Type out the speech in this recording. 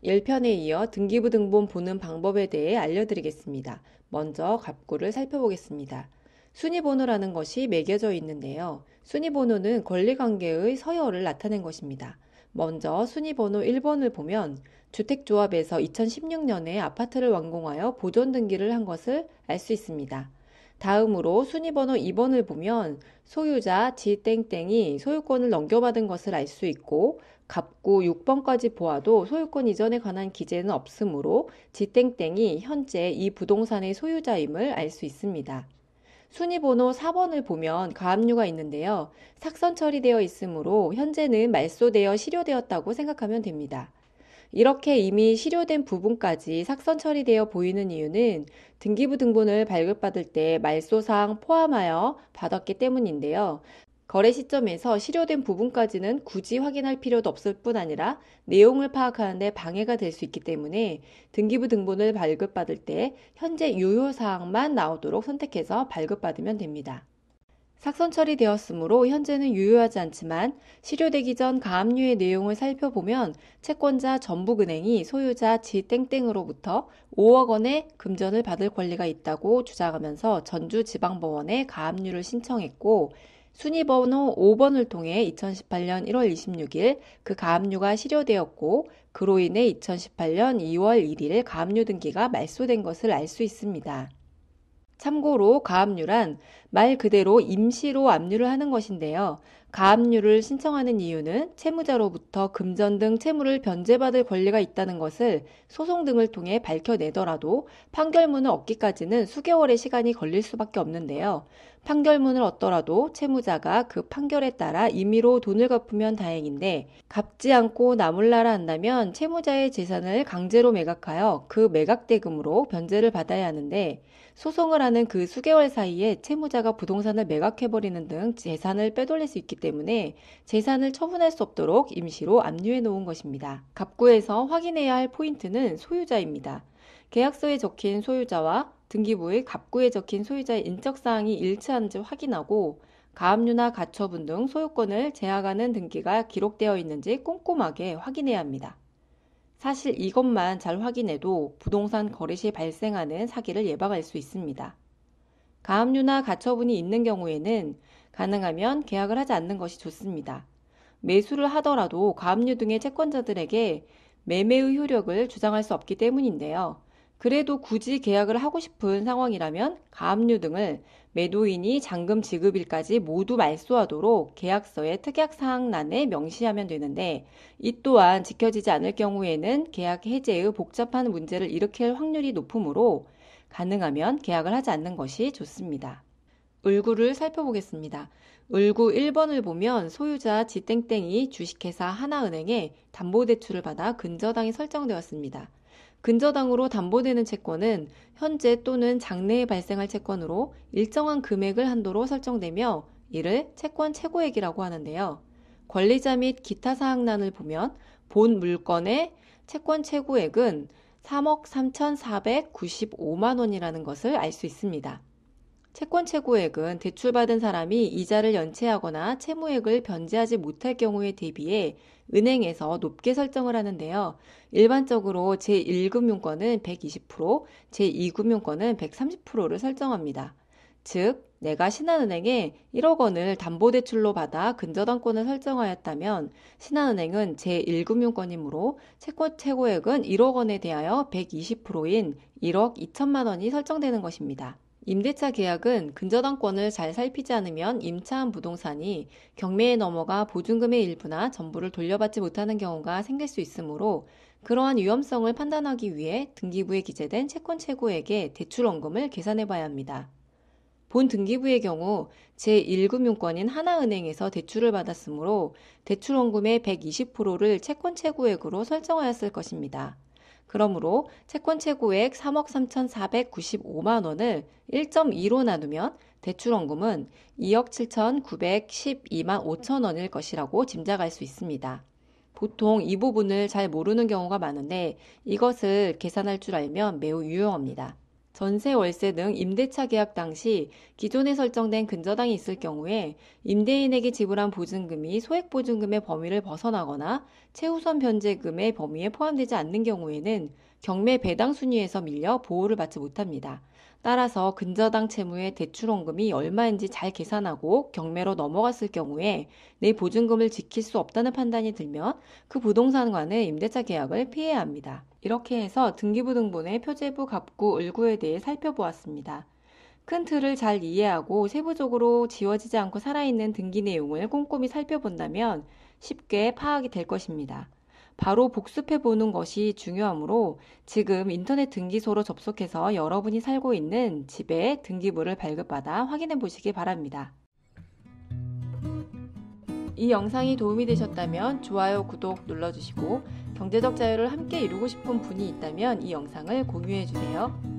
1편에 이어 등기부등본 보는 방법에 대해 알려드리겠습니다. 먼저 갑구를 살펴보겠습니다. 순위번호라는 것이 매겨져 있는데요. 순위번호는 권리관계의 서열을 나타낸 것입니다. 먼저 순위번호 1번을 보면 주택조합에서 2016년에 아파트를 완공하여 보존등기를 한 것을 알 수 있습니다. 다음으로 순위번호 2번을 보면 소유자 지땡땡이 소유권을 넘겨받은 것을 알 수 있고 갑구 6번까지 보아도 소유권 이전에 관한 기재는 없으므로 지땡땡이 현재 이 부동산의 소유자임을 알 수 있습니다. 순위번호 4번을 보면 가압류가 있는데요. 삭선 처리되어 있으므로 현재는 말소되어 실효되었다고 생각하면 됩니다. 이렇게 이미 실효된 부분까지 삭선 처리되어 보이는 이유는 등기부 등본을 발급받을 때 말소사항 포함하여 받았기 때문인데요. 거래 시점에서 실효된 부분까지는 굳이 확인할 필요도 없을 뿐 아니라 내용을 파악하는 데 방해가 될 수 있기 때문에 등기부 등본을 발급받을 때 현재 유효사항만 나오도록 선택해서 발급받으면 됩니다. 삭선 처리되었으므로 현재는 유효하지 않지만 실효되기 전 가압류의 내용을 살펴보면 채권자 전북은행이 소유자 지땡땡으로부터 5억 원의 금전을 받을 권리가 있다고 주장하면서 전주지방법원에 가압류를 신청했고 순위번호 5번을 통해 2018년 1월 26일 그 가압류가 실효되었고 그로 인해 2018년 2월 1일 가압류 등기가 말소된 것을 알 수 있습니다. 참고로 가압류란 말 그대로 임시로 압류를 하는 것인데요. 가압류를 신청하는 이유는 채무자로부터 금전 등 채무를 변제받을 권리가 있다는 것을 소송 등을 통해 밝혀내더라도 판결문을 얻기까지는 수개월의 시간이 걸릴 수밖에 없는데요. 판결문을 얻더라도 채무자가 그 판결에 따라 임의로 돈을 갚으면 다행인데 갚지 않고 나몰라라 한다면 채무자의 재산을 강제로 매각하여 그 매각대금으로 변제를 받아야 하는데 소송을 하는 그 수개월 사이에 채무자가 부동산을 매각해버리는 등 재산을 빼돌릴 수 있기 때문에 재산을 처분할 수 없도록 임시로 압류해 놓은 것입니다. 갑구에서 확인해야 할 포인트는 소유자입니다. 계약서에 적힌 소유자와 등기부의 갑구에 적힌 소유자의 인적사항이 일치하는지 확인하고 가압류나 가처분 등 소유권을 제약하는 등기가 기록되어 있는지 꼼꼼하게 확인해야 합니다. 사실 이것만 잘 확인해도 부동산 거래 시 발생하는 사기를 예방할 수 있습니다. 가압류나 가처분이 있는 경우에는 가능하면 계약을 하지 않는 것이 좋습니다. 매수를 하더라도 가압류 등의 채권자들에게 매매의 효력을 주장할 수 없기 때문인데요. 그래도 굳이 계약을 하고 싶은 상황이라면 가압류 등을 매도인이 잔금 지급일까지 모두 말소하도록 계약서의 특약사항란에 명시하면 되는데 이 또한 지켜지지 않을 경우에는 계약 해제의 복잡한 문제를 일으킬 확률이 높으므로 가능하면 계약을 하지 않는 것이 좋습니다. 을구를 살펴보겠습니다. 을구 1번을 보면 소유자 지땡땡이 주식회사 하나은행에 담보대출을 받아 근저당이 설정되었습니다. 근저당으로 담보되는 채권은 현재 또는 장래에 발생할 채권으로 일정한 금액을 한도로 설정되며 이를 채권 최고액이라고 하는데요. 권리자 및 기타 사항란을 보면 본 물건의 채권 최고액은 3억 3,495만 원이라는 것을 알 수 있습니다. 채권 최고액은 대출받은 사람이 이자를 연체하거나 채무액을 변제하지 못할 경우에 대비해 은행에서 높게 설정을 하는데요. 일반적으로 제1금융권은 120%, 제2금융권은 130%를 설정합니다. 즉, 내가 신한은행에 1억 원을 담보대출로 받아 근저당권을 설정하였다면 신한은행은 제1금융권이므로 채권 최고액은 1억 원에 대하여 120%인 1억 2천만 원이 설정되는 것입니다. 임대차 계약은 근저당권을 잘 살피지 않으면 임차한 부동산이 경매에 넘어가 보증금의 일부나 전부를 돌려받지 못하는 경우가 생길 수 있으므로 그러한 위험성을 판단하기 위해 등기부에 기재된 채권 최고액의 대출원금을 계산해 봐야 합니다. 본 등기부의 경우 제1금융권인 하나은행에서 대출을 받았으므로 대출원금의 120%를 채권 최고액으로 설정하였을 것입니다. 그러므로 채권 최고액 3억 3,495만 원을 1.2로 나누면 대출원금은 2억 7,912만 5천 원일 것이라고 짐작할 수 있습니다. 보통 이 부분을 잘 모르는 경우가 많은데 이것을 계산할 줄 알면 매우 유용합니다. 전세, 월세 등 임대차 계약 당시 기존에 설정된 근저당이 있을 경우에 임대인에게 지불한 보증금이 소액보증금의 범위를 벗어나거나 최우선 변제금의 범위에 포함되지 않는 경우에는 경매 배당 순위에서 밀려 보호를 받지 못합니다. 따라서 근저당 채무의 대출원금이 얼마인지 잘 계산하고 경매로 넘어갔을 경우에 내 보증금을 지킬 수 없다는 판단이 들면 그 부동산과의 임대차 계약을 피해야 합니다. 이렇게 해서 등기부등본의 표제부, 갑구, 을구에 대해 살펴보았습니다. 큰 틀을 잘 이해하고 세부적으로 지워지지 않고 살아있는 등기 내용을 꼼꼼히 살펴본다면 쉽게 파악이 될 것입니다. 바로 복습해 보는 것이 중요하므로 지금 인터넷 등기소로 접속해서 여러분이 살고 있는 집의 등기부를 발급받아 확인해 보시기 바랍니다. 이 영상이 도움이 되셨다면 좋아요, 구독 눌러주시고 경제적 자유를 함께 이루고 싶은 분이 있다면 이 영상을 공유해 주세요.